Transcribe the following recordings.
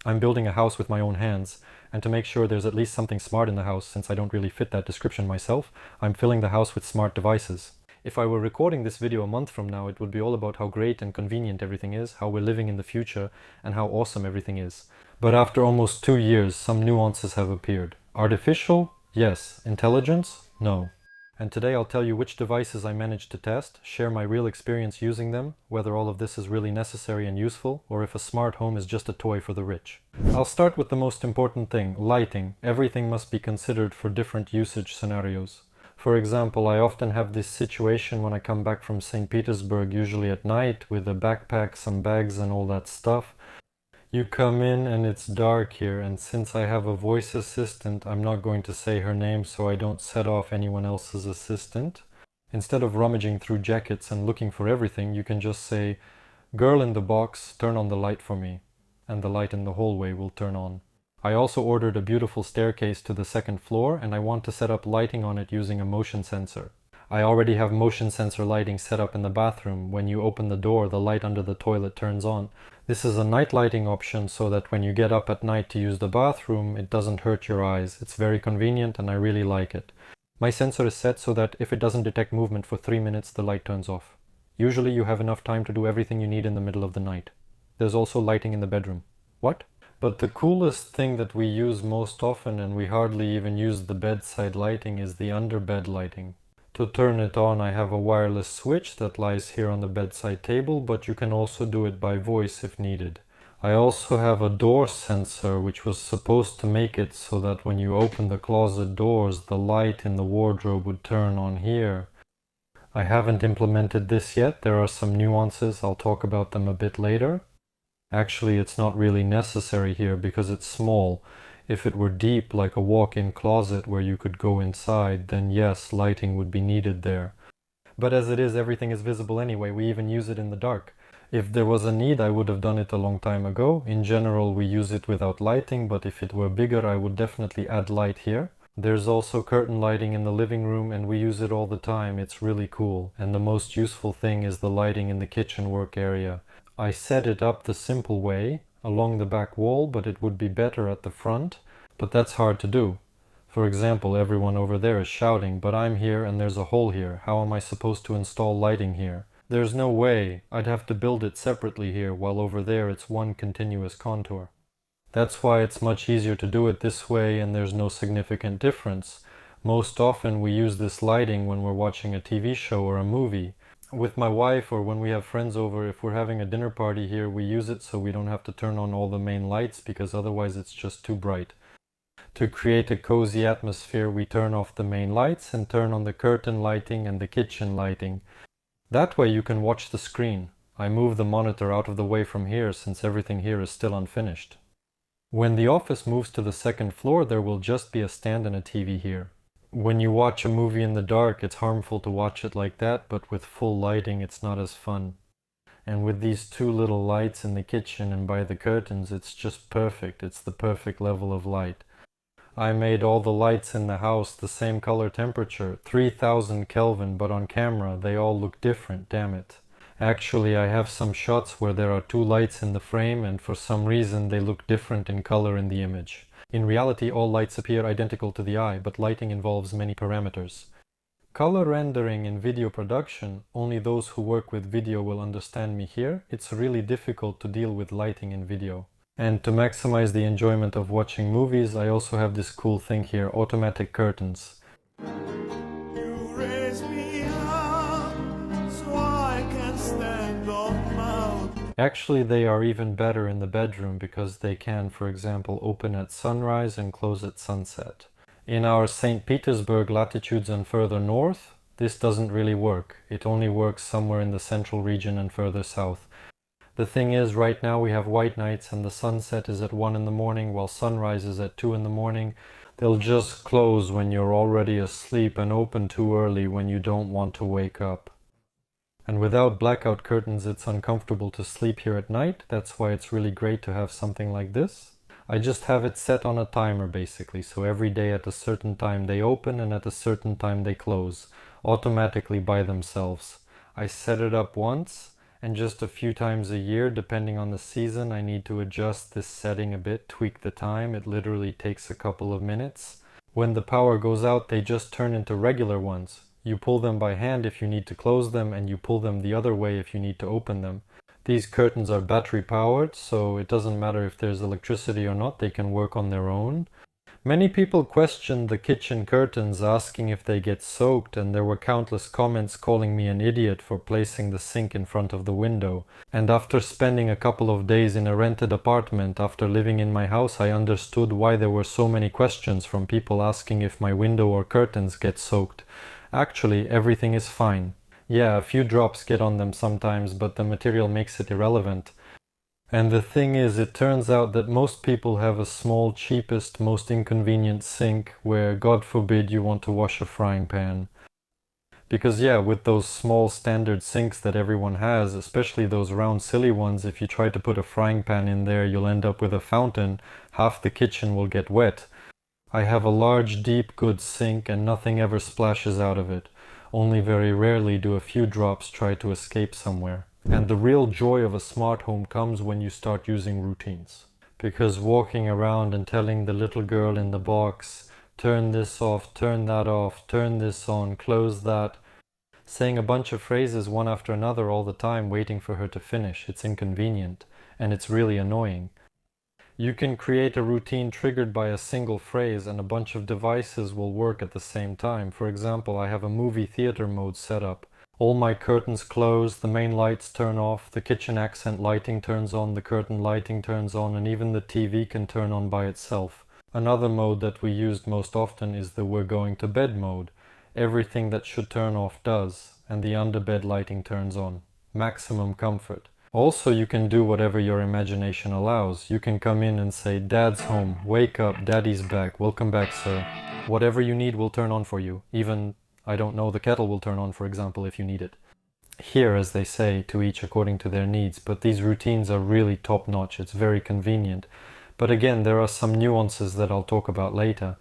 I'm building a house with my own hands, and to make sure there's at least something smart in the house, since I don't really fit that description myself, I'm filling the house with smart devices. If I were recording this video a month from now, it would be all about how great and convenient everything is, how we're living in the future, and how awesome everything is. But after almost 2 years, some nuances have appeared. Artificial? Yes. Intelligence? No. And today I'll tell you which devices I managed to test, share my real experience using them, whether all of this is really necessary and useful, or if a smart home is just a toy for the rich. I'll start with the most important thing, lighting. Everything must be considered for different usage scenarios. For example, I often have this situation when I come back from St. Petersburg, usually at night, with a backpack, some bags and all that stuff. You come in and it's dark here, and since I have a voice assistant, I'm not going to say her name so I don't set off anyone else's assistant. Instead of rummaging through jackets and looking for everything, you can just say, "Girl in the box, turn on the light for me," and the light in the hallway will turn on. I also ordered a beautiful staircase to the second floor, and I want to set up lighting on it using a motion sensor. I already have motion sensor lighting set up in the bathroom. When you open the door, the light under the toilet turns on. This is a night lighting option so that when you get up at night to use the bathroom, it doesn't hurt your eyes. It's very convenient and I really like it. My sensor is set so that if it doesn't detect movement for 3 minutes, the light turns off. Usually you have enough time to do everything you need in the middle of the night. There's also lighting in the bedroom. What? But the coolest thing that we use most often, and we hardly even use the bedside lighting, is the underbed lighting. To turn it on, I have a wireless switch that lies here on the bedside table, but you can also do it by voice if needed. I also have a door sensor, which was supposed to make it so that when you open the closet doors, the light in the wardrobe would turn on here. I haven't implemented this yet. There are some nuances. I'll talk about them a bit later. Actually, it's not really necessary here because it's small. If it were deep, like a walk-in closet where you could go inside, then yes, lighting would be needed there. But as it is, everything is visible anyway. We even use it in the dark. If there was a need, I would have done it a long time ago. In general, we use it without lighting, but if it were bigger, I would definitely add light here. There's also curtain lighting in the living room, and we use it all the time. It's really cool. And the most useful thing is the lighting in the kitchen work area. I set it up the simple way, along the back wall, but it would be better at the front. But that's hard to do. For example, everyone over there is shouting, but I'm here and there's a hole here. How am I supposed to install lighting here? There's no way. I'd have to build it separately here, while over there it's one continuous contour. That's why it's much easier to do it this way, and there's no significant difference. Most often we use this lighting when we're watching a TV show or a movie. With my wife, or when we have friends over, if we're having a dinner party here, we use it so we don't have to turn on all the main lights, because otherwise it's just too bright. To create a cozy atmosphere, we turn off the main lights and turn on the curtain lighting and the kitchen lighting. That way you can watch the screen. I move the monitor out of the way from here since everything here is still unfinished. When the office moves to the second floor, there will just be a stand and a TV here. When you watch a movie in the dark, it's harmful to watch it like that, but with full lighting it's not as fun. And with these two little lights in the kitchen and by the curtains, it's just perfect. It's the perfect level of light. I made all the lights in the house the same color temperature, 3000 Kelvin, but on camera they all look different, damn it. Actually, I have some shots where there are two lights in the frame and for some reason they look different in color in the image. In reality, all lights appear identical to the eye, but lighting involves many parameters. Color rendering in video production, only those who work with video will understand me here. It's really difficult to deal with lighting in video. And to maximize the enjoyment of watching movies, I also have this cool thing here, automatic curtains. You raise me up so I can stand on mountains. Actually, they are even better in the bedroom because they can, for example, open at sunrise and close at sunset. In our St. Petersburg latitudes and further north, this doesn't really work. It only works somewhere in the central region and further south. The thing is, right now we have white nights and the sunset is at 1 in the morning while sunrise is at 2 in the morning. They'll just close when you're already asleep and open too early when you don't want to wake up. And without blackout curtains, it's uncomfortable to sleep here at night. That's why it's really great to have something like this. I just have it set on a timer basically, so every day at a certain time they open and at a certain time they close, automatically by themselves. I set it up once, And just a few times a year, depending on the season, I need to adjust this setting a bit, tweak the time. It literally takes a couple of minutes. When the power goes out, they just turn into regular ones. You pull them by hand if you need to close them, and you pull them the other way if you need to open them. These curtains are battery powered, so it doesn't matter if there's electricity or not, they can work on their own. Many people questioned the kitchen curtains, asking if they get soaked, and there were countless comments calling me an idiot for placing the sink in front of the window. And after spending a couple of days in a rented apartment after living in my house, I understood why there were so many questions from people asking if my window or curtains get soaked. Actually, everything is fine. Yeah, a few drops get on them sometimes, but the material makes it irrelevant. And the thing is, it turns out that most people have a small, cheapest, most inconvenient sink where, God forbid, you want to wash a frying pan. Because yeah, with those small standard sinks that everyone has, especially those round silly ones, if you try to put a frying pan in there, you'll end up with a fountain. Half the kitchen will get wet. I have a large, deep, good sink and nothing ever splashes out of it. Only very rarely do a few drops try to escape somewhere. And the real joy of a smart home comes when you start using routines. Because walking around and telling the little girl in the box, turn this off, turn that off, turn this on, close that, saying a bunch of phrases one after another all the time, waiting for her to finish, it's inconvenient, and it's really annoying. You can create a routine triggered by a single phrase, and a bunch of devices will work at the same time. For example, I have a movie theater mode set up. All my curtains close, the main lights turn off, the kitchen accent lighting turns on, the curtain lighting turns on, and even the TV can turn on by itself. Another mode that we used most often is the we're going to bed mode. Everything that should turn off does, and the underbed lighting turns on. Maximum comfort. Also, you can do whatever your imagination allows. You can come in and say, Dad's home, wake up, Daddy's back, welcome back, sir. Whatever you need will turn on for you. Even, I don't know, the kettle will turn on, for example, if you need it. Here, as they say, to each according to their needs, but these routines are really top-notch. It's very convenient. But again, there are some nuances that I'll talk about later.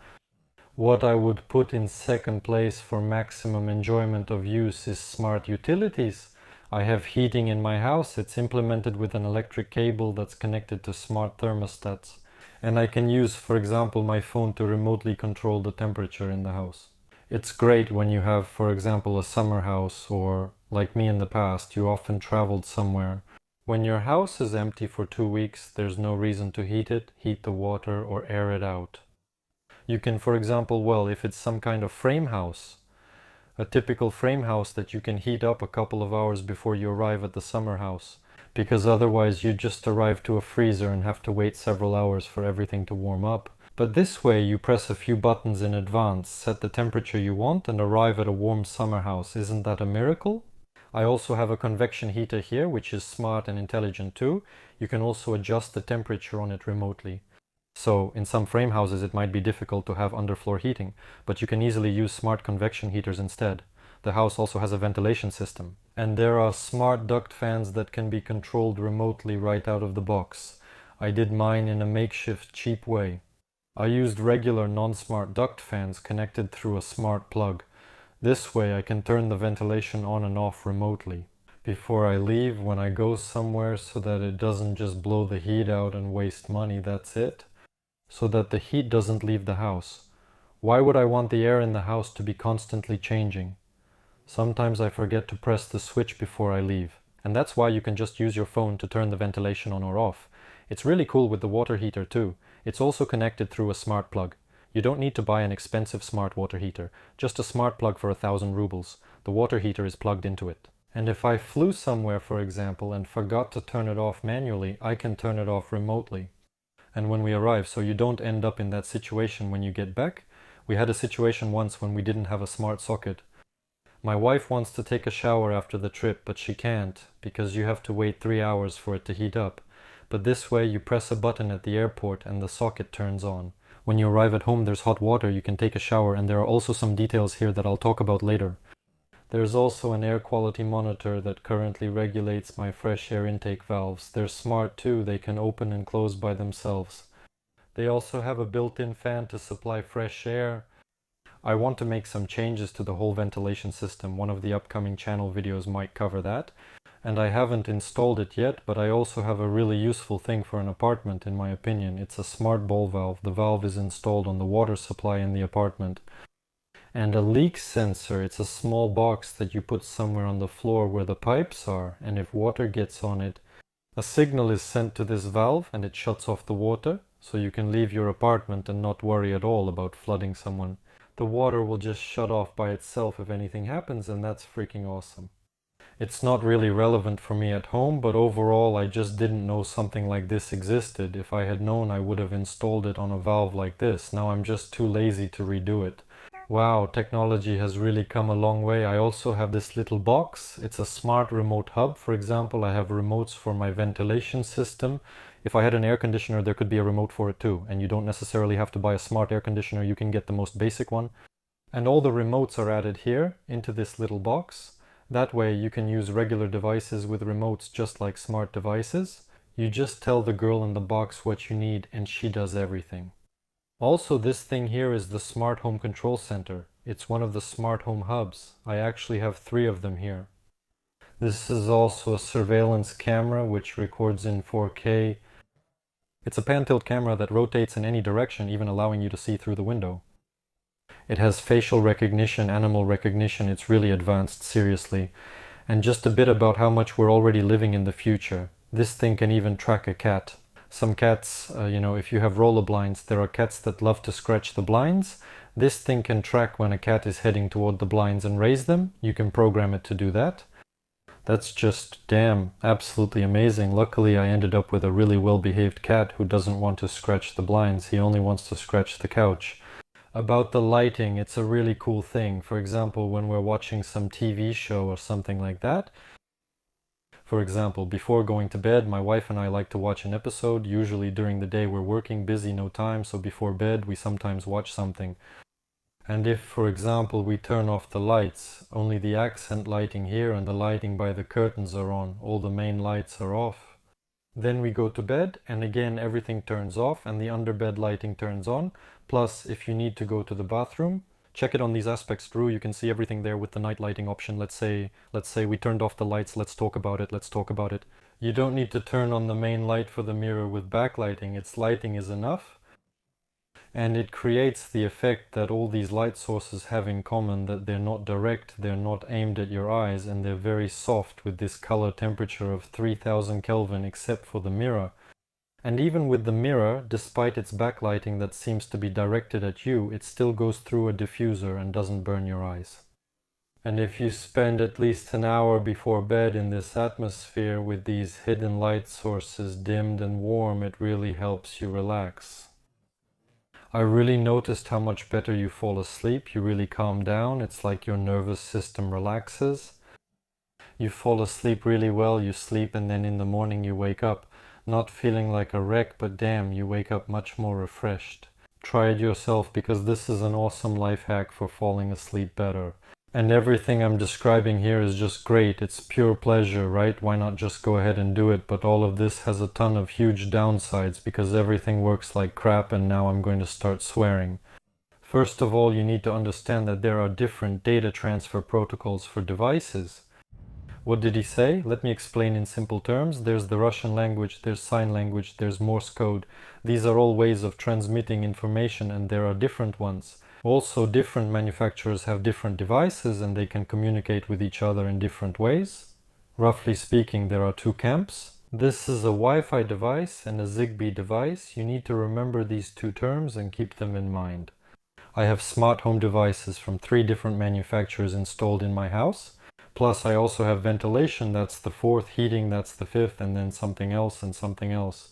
What I would put in second place for maximum enjoyment of use is smart utilities. I have heating in my house. It's implemented with an electric cable that's connected to smart thermostats. And I can use, for example, my phone to remotely control the temperature in the house. It's great when you have, for example, a summer house, or, like me in the past, you often traveled somewhere. When your house is empty for 2 weeks, there's no reason to heat it, heat the water, or air it out. You can, for example, well, if it's some kind of frame house, a typical frame house that you can heat up a couple of hours before you arrive at the summer house, because otherwise you just arrive to a freezer and have to wait several hours for everything to warm up. But this way you press a few buttons in advance, set the temperature you want, and arrive at a warm summer house. Isn't that a miracle? I also have a convection heater here, which is smart and intelligent too. You can also adjust the temperature on it remotely. So in some frame houses it might be difficult to have underfloor heating, but you can easily use smart convection heaters instead. The house also has a ventilation system. And there are smart duct fans that can be controlled remotely right out of the box. I did mine in a makeshift cheap way. I used regular non-smart duct fans connected through a smart plug. This way I can turn the ventilation on and off remotely before I leave, when I go somewhere, so that it doesn't just blow the heat out and waste money, that's it. So that the heat doesn't leave the house. Why would I want the air in the house to be constantly changing? Sometimes I forget to press the switch before I leave. And that's why you can just use your phone to turn the ventilation on or off. It's really cool with the water heater too. It's also connected through a smart plug. You don't need to buy an expensive smart water heater, just a smart plug for 1,000 rubles. The water heater is plugged into it. And if I flew somewhere, for example, and forgot to turn it off manually, I can turn it off remotely. And when we arrive, so you don't end up in that situation when you get back. We had a situation once when we didn't have a smart socket. My wife wants to take a shower after the trip, but she can't, because you have to wait 3 hours for it to heat up. But this way you press a button at the airport and the socket turns on. When you arrive at home there's hot water, you can take a shower, and there are also some details here that I'll talk about later. There's also an air quality monitor that currently regulates my fresh air intake valves. They're smart too, they can open and close by themselves. They also have a built-in fan to supply fresh air. I want to make some changes to the whole ventilation system. One of the upcoming channel videos might cover that. And I haven't installed it yet, but I also have a really useful thing for an apartment, in my opinion. It's a smart ball valve. The valve is installed on the water supply in the apartment. And a leak sensor, it's a small box that you put somewhere on the floor where the pipes are, and if water gets on it, a signal is sent to this valve and it shuts off the water, so you can leave your apartment and not worry at all about flooding someone. The water will just shut off by itself if anything happens, and that's freaking awesome. It's not really relevant for me at home, but overall I just didn't know something like this existed. If I had known, I would have installed it on a valve like this. Now I'm just too lazy to redo it. Wow, technology has really come a long way. I also have this little box. It's a smart remote hub. For example, I have remotes for my ventilation system. If I had an air conditioner, there could be a remote for it too. And you don't necessarily have to buy a smart air conditioner. You can get the most basic one. And all the remotes are added here into this little box. That way you can use regular devices with remotes just like smart devices. You just tell the girl in the box what you need and she does everything. Also, this thing here is the Smart Home Control Center. It's one of the smart home hubs. I actually have 3 of them here. This is also a surveillance camera which records in 4K. It's a pan-tilt camera that rotates in any direction, even allowing you to see through the window. It has facial recognition, animal recognition. It's really advanced, seriously. And just a bit about how much we're already living in the future. This thing can even track a cat. Some cats, if you have roller blinds, there are cats that love to scratch the blinds. This thing can track when a cat is heading toward the blinds and raise them. You can program it to do that. That's just absolutely amazing. Luckily, I ended up with a really well-behaved cat who doesn't want to scratch the blinds. He only wants to scratch the couch. About the lighting, it's a really cool thing. For example, when we're watching some TV show or something like that. For example, before going to bed, my wife and I like to watch an episode. Usually during the day we're working, busy, no time, so before bed we sometimes watch something. And if, for example, we turn off the lights, only the accent lighting here and the lighting by the curtains are on, all the main lights are off. Then we go to bed, and again everything turns off and the underbed lighting turns on. Plus, if you need to go to the bathroom, check it on these aspects, Drew. You can see everything there with the night lighting option. Let's say we turned off the lights. Let's talk about it. You don't need to turn on the main light for the mirror with backlighting. Its lighting is enough. And it creates the effect that all these light sources have in common, that they're not direct, they're not aimed at your eyes, and they're very soft with this color temperature of 3000 Kelvin except for the mirror. And even with the mirror, despite its backlighting that seems to be directed at you, it still goes through a diffuser and doesn't burn your eyes. And if you spend at least an hour before bed in this atmosphere with these hidden light sources dimmed and warm, it really helps you relax. I really noticed how much better you fall asleep. You really calm down. It's like your nervous system relaxes. You fall asleep really well, you sleep, and then in the morning you wake up. Not feeling like a wreck, but damn, you wake up much more refreshed. Try it yourself, because this is an awesome life hack for falling asleep better. And everything I'm describing here is just great. It's pure pleasure, right? Why not just go ahead and do it? But all of this has a ton of huge downsides because everything works like crap, and now I'm going to start swearing. First of all, you need to understand that there are different data transfer protocols for devices. What did he say? Let me explain in simple terms. There's the Russian language, there's sign language, there's Morse code. These are all ways of transmitting information, and there are different ones. Also, different manufacturers have different devices and they can communicate with each other in different ways. Roughly speaking, there are 2 camps. This is a Wi-Fi device and a Zigbee device. You need to remember these 2 terms and keep them in mind. I have smart home devices from 3 different manufacturers installed in my house. Plus, I also have ventilation, that's the 4th, heating, that's the 5th, and then something else and something else.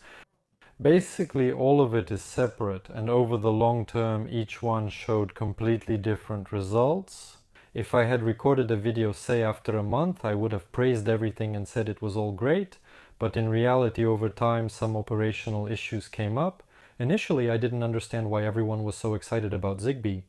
Basically, all of it is separate, and over the long term, each one showed completely different results. If I had recorded a video, say, after a month, I would have praised everything and said it was all great, but in reality, over time, some operational issues came up. Initially, I didn't understand why everyone was so excited about Zigbee.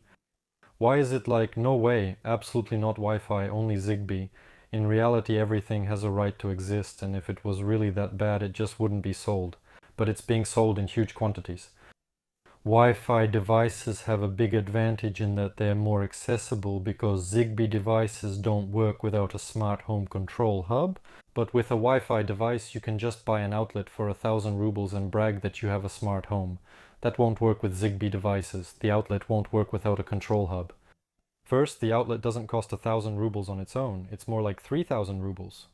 Why is it like, no way, absolutely not Wi-Fi, only Zigbee? In reality, everything has a right to exist, and if it was really that bad, it just wouldn't be sold. But it's being sold in huge quantities. Wi-Fi devices have a big advantage in that they're more accessible because Zigbee devices don't work without a smart home control hub. But with a Wi-Fi device, you can just buy an outlet for 1,000 rubles and brag that you have a smart home. That won't work with Zigbee devices. The outlet won't work without a control hub. First, the outlet doesn't cost 1,000 rubles on its own. It's more like 3,000 rubles.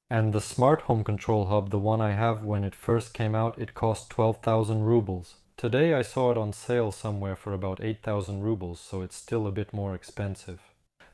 And the smart home control hub, the one I have when it first came out, it cost 12,000 rubles. Today I saw it on sale somewhere for about 8,000 rubles, so it's still a bit more expensive.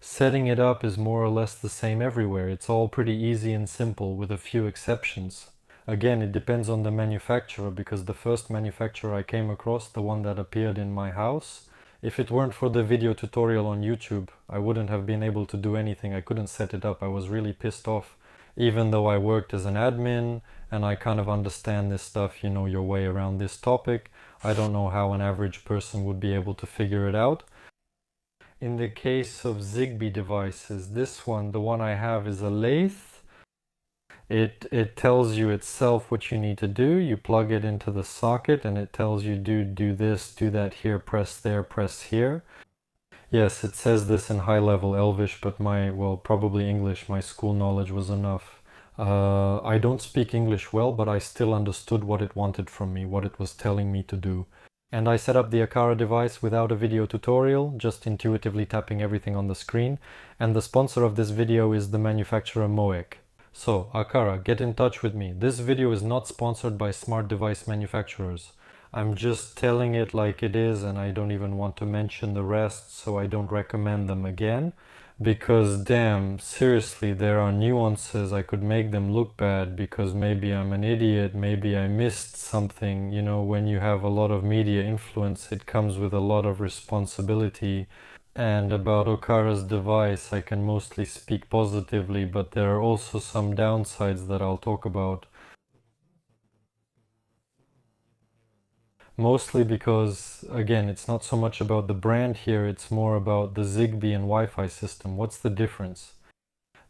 Setting it up is more or less the same everywhere. It's all pretty easy and simple with a few exceptions. Again, it depends on the manufacturer, because the first manufacturer I came across, the one that appeared in my house, if it weren't for the video tutorial on YouTube, I wouldn't have been able to do anything. I couldn't set it up. I was really pissed off. Even though I worked as an admin and I kind of understand this stuff, you know your way around this topic, I don't know how an average person would be able to figure it out. In the case of Zigbee devices, this one, the one I have, is a lathe. It tells you itself what you need to do. You plug it into the socket and it tells you do this, do that here, press there, press here. Yes, it says this in high-level Elvish, but probably English, my school knowledge was enough. I don't speak English well, but I still understood what it wanted from me, what it was telling me to do. And I set up the Aqara device without a video tutorial, just intuitively tapping everything on the screen. And the sponsor of this video is the manufacturer Moek. So, Aqara, get in touch with me. This video is not sponsored by smart device manufacturers. I'm just telling it like it is, and I don't even want to mention the rest, so I don't recommend them again. Because damn, seriously, there are nuances. I could make them look bad because maybe I'm an idiot, maybe I missed something. You know, when you have a lot of media influence, it comes with a lot of responsibility. And about Aqara's device, I can mostly speak positively, but there are also some downsides that I'll talk about. Mostly because, again, it's not so much about the brand here, it's more about the Zigbee and Wi-Fi system. What's the difference?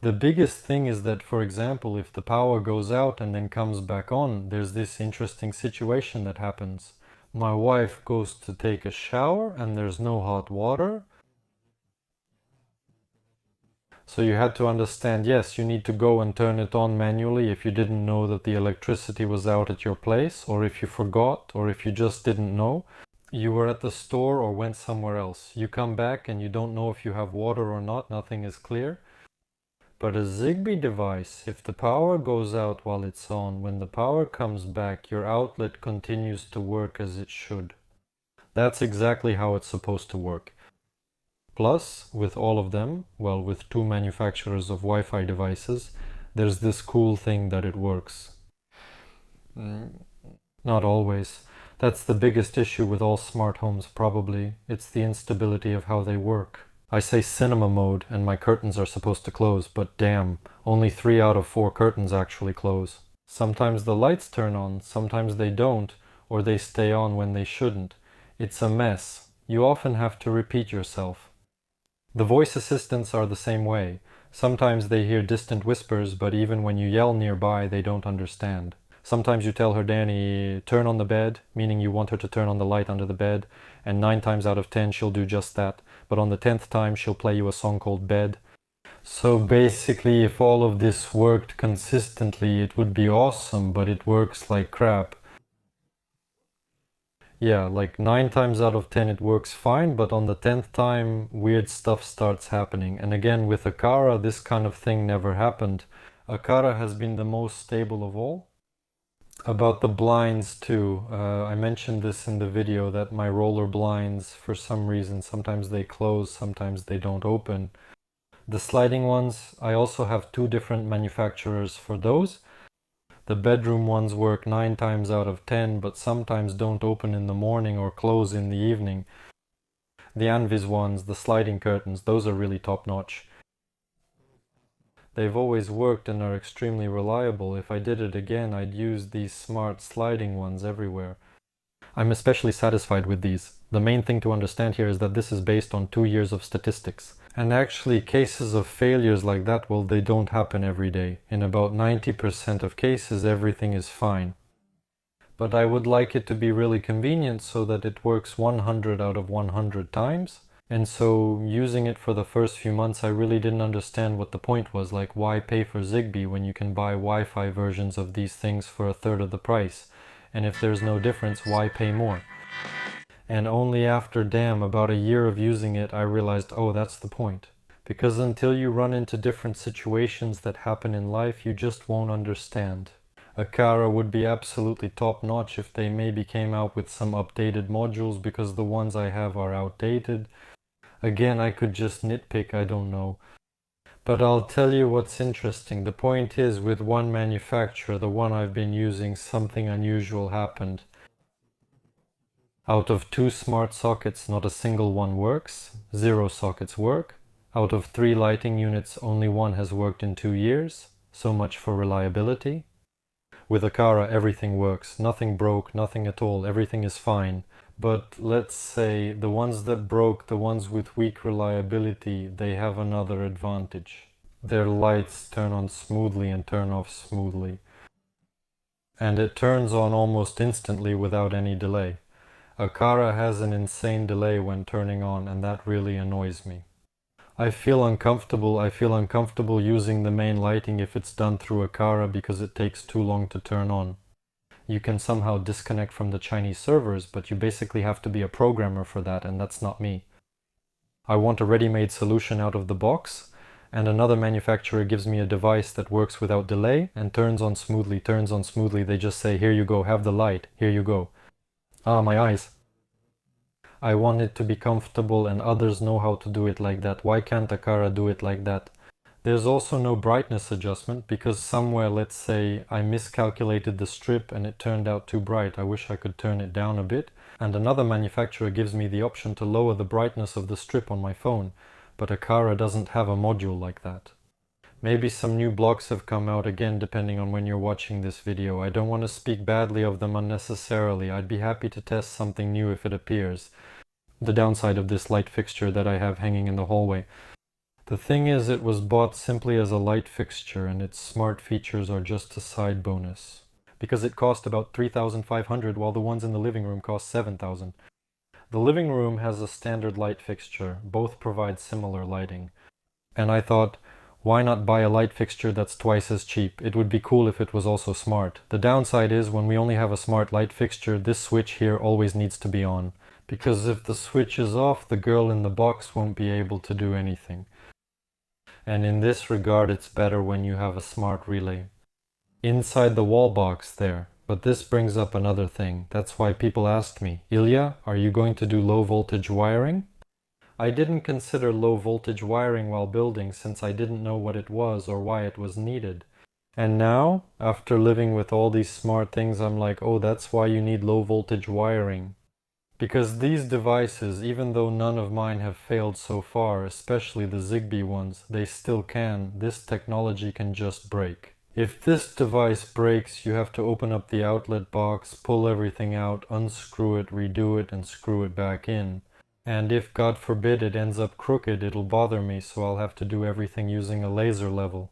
The biggest thing is that, for example, if the power goes out and then comes back on, there's this interesting situation that happens. My wife goes to take a shower and there's no hot water. So you had to understand, yes, you need to go and turn it on manually if you didn't know that the electricity was out at your place, or if you forgot, or if you just didn't know. You were at the store or went somewhere else. You come back and you don't know if you have water or not, nothing is clear. But a Zigbee device, if the power goes out while it's on, when the power comes back, your outlet continues to work as it should. That's exactly how it's supposed to work. Plus, with all of them, well, with two manufacturers of Wi-Fi devices, there's this cool thing that it works. Not always. That's the biggest issue with all smart homes, probably. It's the instability of how they work. I say cinema mode and my curtains are supposed to close, but damn, only 3 out of 4 curtains actually close. Sometimes the lights turn on, sometimes they don't, or they stay on when they shouldn't. It's a mess. You often have to repeat yourself. The voice assistants are the same way. Sometimes they hear distant whispers, but even when you yell nearby, they don't understand. Sometimes you tell her, Danny, turn on the bed, meaning you want her to turn on the light under the bed, and 9 times out of 10 she'll do just that. But on the 10th time, she'll play you a song called Bed. So basically, if all of this worked consistently, it would be awesome, but it works like crap. Yeah, like 9 times out of 10 it works fine, but on the 10th time weird stuff starts happening. And again, with Aqara, this kind of thing never happened. Aqara has been the most stable of all. About the blinds too, I mentioned this in the video that my roller blinds, for some reason, sometimes they close, sometimes they don't open. The sliding ones, I also have 2 different manufacturers for those. The bedroom ones work 9 times out of 10, but sometimes don't open in the morning or close in the evening. The Anvis ones, the sliding curtains, those are really top-notch. They've always worked and are extremely reliable. If I did it again, I'd use these smart sliding ones everywhere. I'm especially satisfied with these. The main thing to understand here is that this is based on 2 years of statistics. And actually, cases of failures like that, well, they don't happen every day. In about 90% of cases, everything is fine. but I would like it to be really convenient so that it works 100 out of 100 times. And so using it for the first few months, I really didn't understand what the point was. Like, why pay for Zigbee when you can buy Wi-Fi versions of these things for a third of the price? And if there's no difference, why pay more? And only after, about a year of using it, I realized, oh, that's the point. Because until you run into different situations that happen in life, you just won't understand. A Kara would be absolutely top-notch if they maybe came out with some updated modules, because the ones I have are outdated. Again, I could just nitpick, I don't know. But I'll tell you what's interesting. The point is, with one manufacturer, the one I've been using, something unusual happened. Out of 2 smart sockets, not a single one works. 0 sockets work. Out of 3 lighting units, only 1 has worked in 2 years. So much for reliability. With Aqara, everything works. Nothing broke, nothing at all. Everything is fine. But let's say the ones that broke, the ones with weak reliability, they have another advantage. Their lights turn on smoothly and turn off smoothly. And it turns on almost instantly without any delay. Aqara has an insane delay when turning on, and that really annoys me. I feel uncomfortable using the main lighting if it's done through Aqara because it takes too long to turn on. You can somehow disconnect from the Chinese servers, but you basically have to be a programmer for that, and that's not me. I want a ready-made solution out of the box, and another manufacturer gives me a device that works without delay and turns on smoothly. They just say, here you go, have the light, here you go. Ah, my eyes. I want it to be comfortable, and others know how to do it like that. Why can't Aqara do it like that? There's also no brightness adjustment because somewhere, let's say, I miscalculated the strip and it turned out too bright. I wish I could turn it down a bit. And another manufacturer gives me the option to lower the brightness of the strip on my phone, but Aqara doesn't have a module like that. Maybe some new blocks have come out again depending on when you're watching this video. I don't want to speak badly of them unnecessarily. I'd be happy to test something new if it appears. The downside of this light fixture that I have hanging in the hallway. The thing is, it was bought simply as a light fixture and its smart features are just a side bonus. Because it cost about 3,500 while the ones in the living room cost 7,000. The living room has a standard light fixture. Both provide similar lighting. And I thought, why not buy a light fixture that's twice as cheap? It would be cool if it was also smart. The downside is, when we only have a smart light fixture, this switch here always needs to be on. Because if the switch is off, the girl in the box won't be able to do anything. And in this regard, it's better when you have a smart relay. Inside the wall box there. But this brings up another thing. That's why people asked me, Ilya, are you going to do low voltage wiring? I didn't consider low voltage wiring while building since I didn't know what it was or why it was needed. And now, after living with all these smart things, I'm like, oh, that's why you need low voltage wiring. Because these devices, even though none of mine have failed so far, especially the Zigbee ones, they still can. This technology can just break. If this device breaks, you have to open up the outlet box, pull everything out, unscrew it, redo it, and screw it back in. And if, God forbid, it ends up crooked, it'll bother me, so I'll have to do everything using a laser level.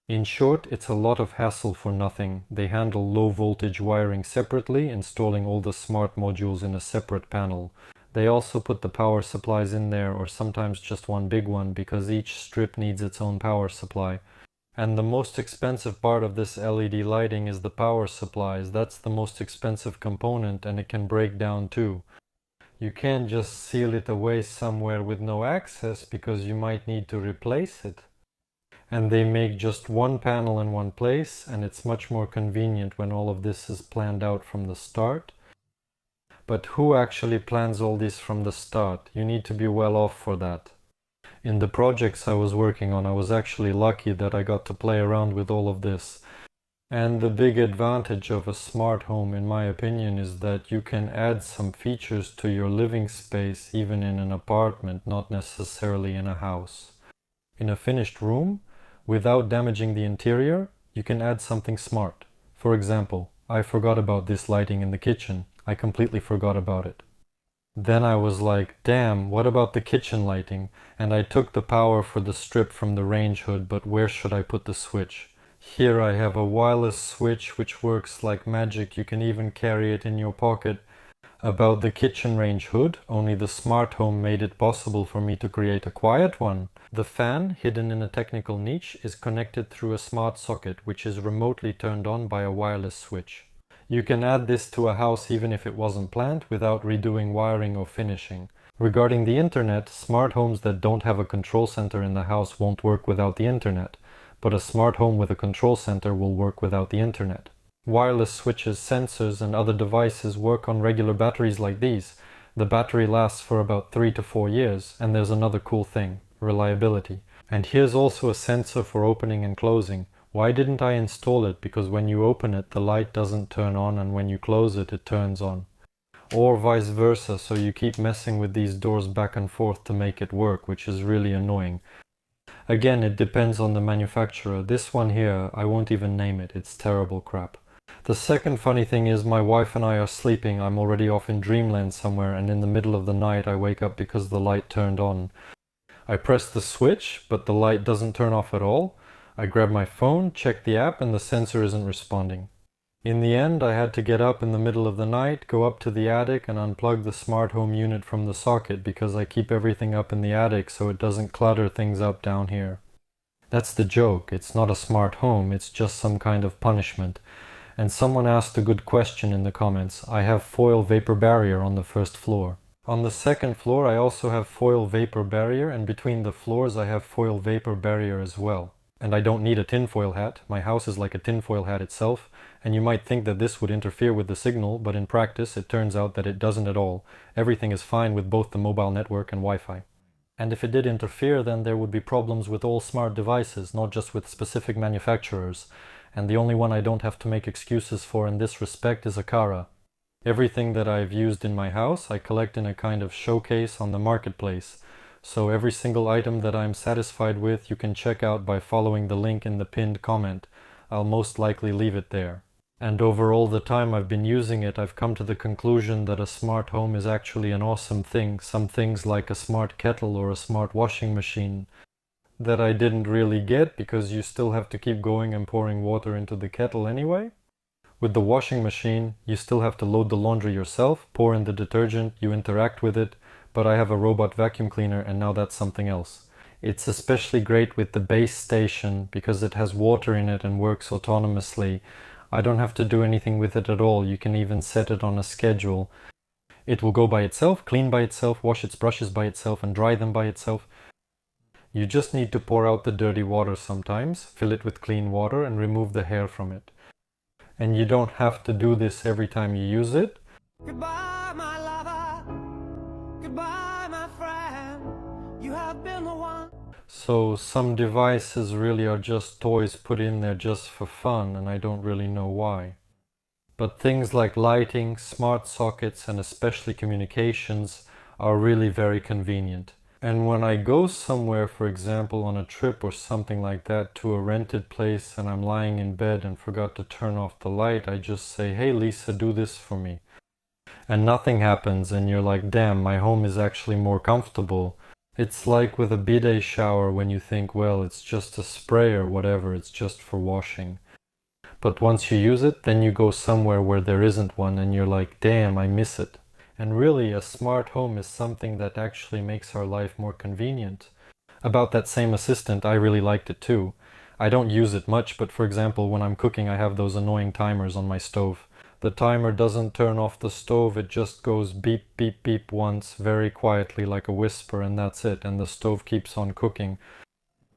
In short, it's a lot of hassle for nothing. They handle low voltage wiring separately, installing all the smart modules in a separate panel. They also put the power supplies in there, or sometimes just one big one, because each strip needs its own power supply. And the most expensive part of this LED lighting is the power supplies. That's the most expensive component, and it can break down too. You can't just seal it away somewhere with no access because you might need to replace it. And they make just one panel in one place, and it's much more convenient when all of this is planned out from the start. But who actually plans all this from the start? You need to be well off for that. In the projects I was working on, I was actually lucky that I got to play around with all of this. And the big advantage of a smart home, in my opinion, is that you can add some features to your living space even in an apartment, not necessarily in a house. In a finished room, without damaging the interior, you can add something smart. For example, I forgot about this lighting in the kitchen. I completely forgot about it. Then I was like, damn, what about the kitchen lighting? And I took the power for the strip from the range hood, but where should I put the switch? Here I have a wireless switch which works like magic. You can even carry it in your pocket. About the kitchen range hood, only the smart home made it possible for me to create a quiet one. The fan, hidden in a technical niche, is connected through a smart socket which is remotely turned on by a wireless switch. You can add this to a house even if it wasn't planned without redoing wiring or finishing. Regarding the internet, smart homes that don't have a control center in the house won't work without the internet, but a smart home with a control center will work without the internet. Wireless switches, sensors, and other devices work on regular batteries like these. The battery lasts for about 3 to 4 years, and there's another cool thing, reliability. And here's also a sensor for opening and closing. Why didn't I install it? Because when you open it, the light doesn't turn on, and when you close it, it turns on. Or vice versa, so you keep messing with these doors back and forth to make it work, which is really annoying. Again, it depends on the manufacturer. This one here, I won't even name it, it's terrible crap. The second funny thing is my wife and I are sleeping. I'm already off in dreamland somewhere, and in the middle of the night I wake up because the light turned on. I press the switch, but the light doesn't turn off at all. I grab my phone, check the app, and the sensor isn't responding. In the end, I had to get up in the middle of the night, go up to the attic and unplug the smart home unit from the socket because I keep everything up in the attic so it doesn't clutter things up down here. That's the joke. It's not a smart home, it's just some kind of punishment. And someone asked a good question in the comments. I have foil vapor barrier on the first floor. On the second floor I also have foil vapor barrier, and between the floors I have foil vapor barrier as well. And I don't need a tinfoil hat. My house is like a tinfoil hat itself, and you might think that this would interfere with the signal, but in practice it turns out that it doesn't at all. Everything is fine with both the mobile network and Wi-Fi. And if it did interfere, then there would be problems with all smart devices, not just with specific manufacturers. And the only one I don't have to make excuses for in this respect is Akara. Everything that I've used in my house I collect in a kind of showcase on the marketplace. So every single item that I'm satisfied with you can check out by following the link in the pinned comment. I'll most likely leave it there. And over all the time I've been using it, I've come to the conclusion that a smart home is actually an awesome thing. Some things like a smart kettle or a smart washing machine that I didn't really get because you still have to keep going and pouring water into the kettle anyway. With the washing machine, you still have to load the laundry yourself, pour in the detergent, you interact with it, but I have a robot vacuum cleaner and now that's something else. It's especially great with the base station because it has water in it and works autonomously. I don't have to do anything with it at all. You can even set it on a schedule. It will go by itself, clean by itself, wash its brushes by itself and dry them by itself. You just need to pour out the dirty water sometimes, fill it with clean water and remove the hair from it. And you don't have to do this every time you use it. Goodbye, my lover. Goodbye, my friend. You have been the one. So some devices really are just toys put in there just for fun, and I don't really know why. But things like lighting, smart sockets, and especially communications are really very convenient. And when I go somewhere, for example on a trip or something like that, to a rented place and I'm lying in bed and forgot to turn off the light, I just say, "Hey Lisa, do this for me." And nothing happens and you're like, damn, my home is actually more comfortable. It's like with a bidet shower when you think, well, it's just a spray or whatever, it's just for washing. But once you use it, then you go somewhere where there isn't one and you're like, damn, I miss it. And really, a smart home is something that actually makes our life more convenient. About that same assistant, I really liked it too. I don't use it much, but for example, when I'm cooking, I have those annoying timers on my stove. The timer doesn't turn off the stove, it just goes beep, beep, beep once, very quietly like a whisper, and that's it, and the stove keeps on cooking.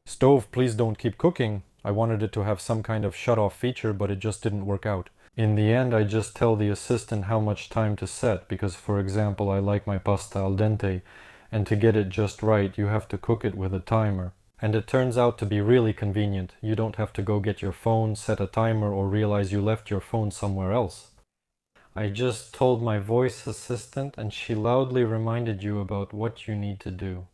Stove, please don't keep cooking. I wanted it to have some kind of shut-off feature, but it just didn't work out. In the end, I just tell the assistant how much time to set, because for example, I like my pasta al dente, and to get it just right, you have to cook it with a timer. And it turns out to be really convenient. You don't have to go get your phone, set a timer, or realize you left your phone somewhere else. I just told my voice assistant, and she loudly reminded you about what you need to do.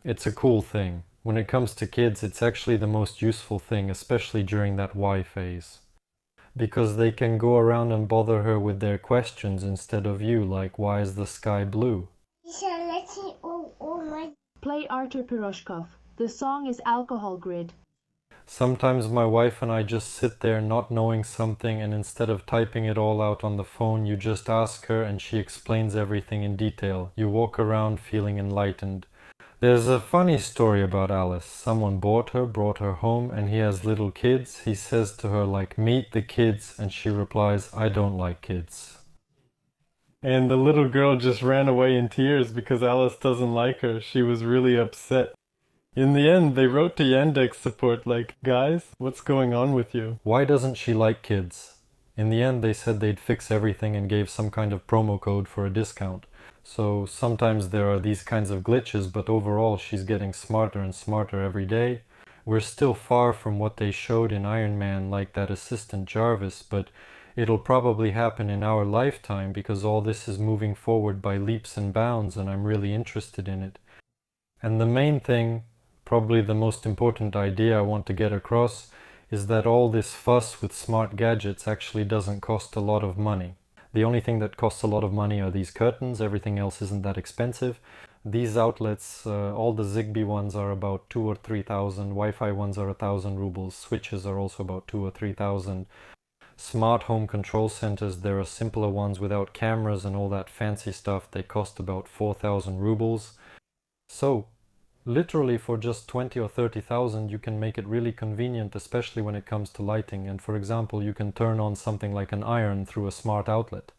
It's a cool thing. When it comes to kids, it's actually the most useful thing, especially during that why phase. Because they can go around and bother her with their questions instead of you, like, why is the sky blue? Play Artur Piroshkov. The song is Alcohol Grid. Sometimes my wife and I just sit there not knowing something, and instead of typing it all out on the phone, you just ask her and she explains everything in detail. You walk around feeling enlightened. There's a funny story about Alice. Someone bought her home, and he has little kids. He says to her, like, meet the kids, and she replies, I don't like kids. And the little girl just ran away in tears because Alice doesn't like her. She was really upset. In the end, they wrote to Yandex support like, guys, what's going on with you? Why doesn't she like kids? In the end, they said they'd fix everything and gave some kind of promo code for a discount. So sometimes there are these kinds of glitches, but overall she's getting smarter and smarter every day. We're still far from what they showed in Iron Man, like that assistant Jarvis, but it'll probably happen in our lifetime because all this is moving forward by leaps and bounds, and I'm really interested in it. And the main thing, probably the most important idea I want to get across, is that all this fuss with smart gadgets actually doesn't cost a lot of money. The only thing that costs a lot of money are these curtains. Everything else isn't that expensive. These outlets, all the Zigbee ones are about 2,000 or 3,000. Wi-Fi ones are 1,000 rubles. Switches are also about 2,000 or 3,000. Smart home control centers, there are simpler ones without cameras and all that fancy stuff. They cost about 4,000 rubles. So, literally for just 20 or 30,000 you can make it really convenient, especially when it comes to lighting. And for example, you can turn on something like an iron through a smart outlet.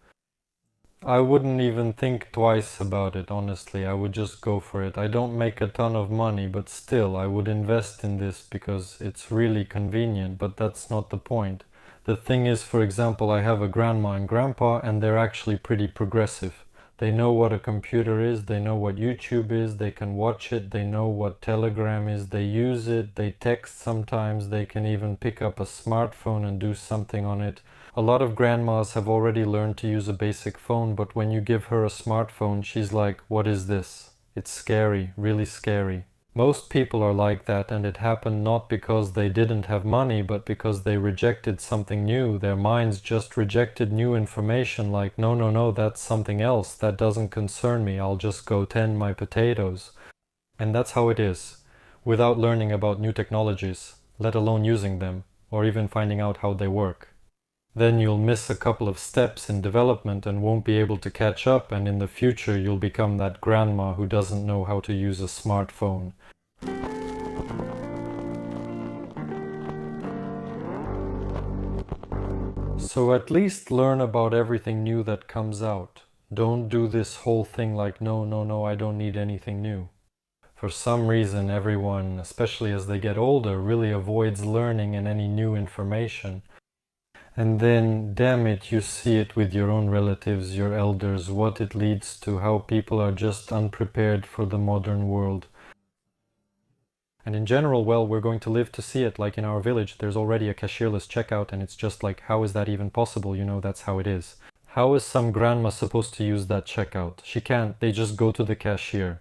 I wouldn't even think twice about it, honestly. I would just go for it. I don't make a ton of money, but still I would invest in this because it's really convenient, but that's not the point. The thing is, for example, I have a grandma and grandpa, and they're actually pretty progressive. They know what a computer is, they know what YouTube is, they can watch it, they know what Telegram is, they use it, they text sometimes, they can even pick up a smartphone and do something on it. A lot of grandmas have already learned to use a basic phone, but when you give her a smartphone, she's like, what is this? It's scary, really scary. Most people are like that, and it happened not because they didn't have money, but because they rejected something new. Their minds just rejected new information, like, no, no, no, that's something else. That doesn't concern me. I'll just go tend my potatoes. And that's how it is, without learning about new technologies, let alone using them, or even finding out how they work. Then you'll miss a couple of steps in development and won't be able to catch up, and in the future you'll become that grandma who doesn't know how to use a smartphone. So at least learn about everything new that comes out. Don't do this whole thing like, no, no, no, I don't need anything new. For some reason, everyone, especially as they get older, really avoids learning and any new information. And then, damn it, you see it with your own relatives, your elders, what it leads to, how people are just unprepared for the modern world. And in general, well, we're going to live to see it. Like in our village, there's already a cashierless checkout, and it's just like, how is that even possible? You know, that's how it is. How is some grandma supposed to use that checkout? She can't, they just go to the cashier.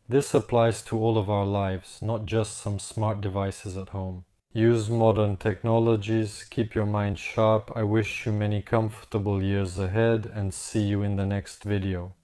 This applies to all of our lives, not just some smart devices at home. Use modern technologies, keep your mind sharp. I wish you many comfortable years ahead, and see you in the next video.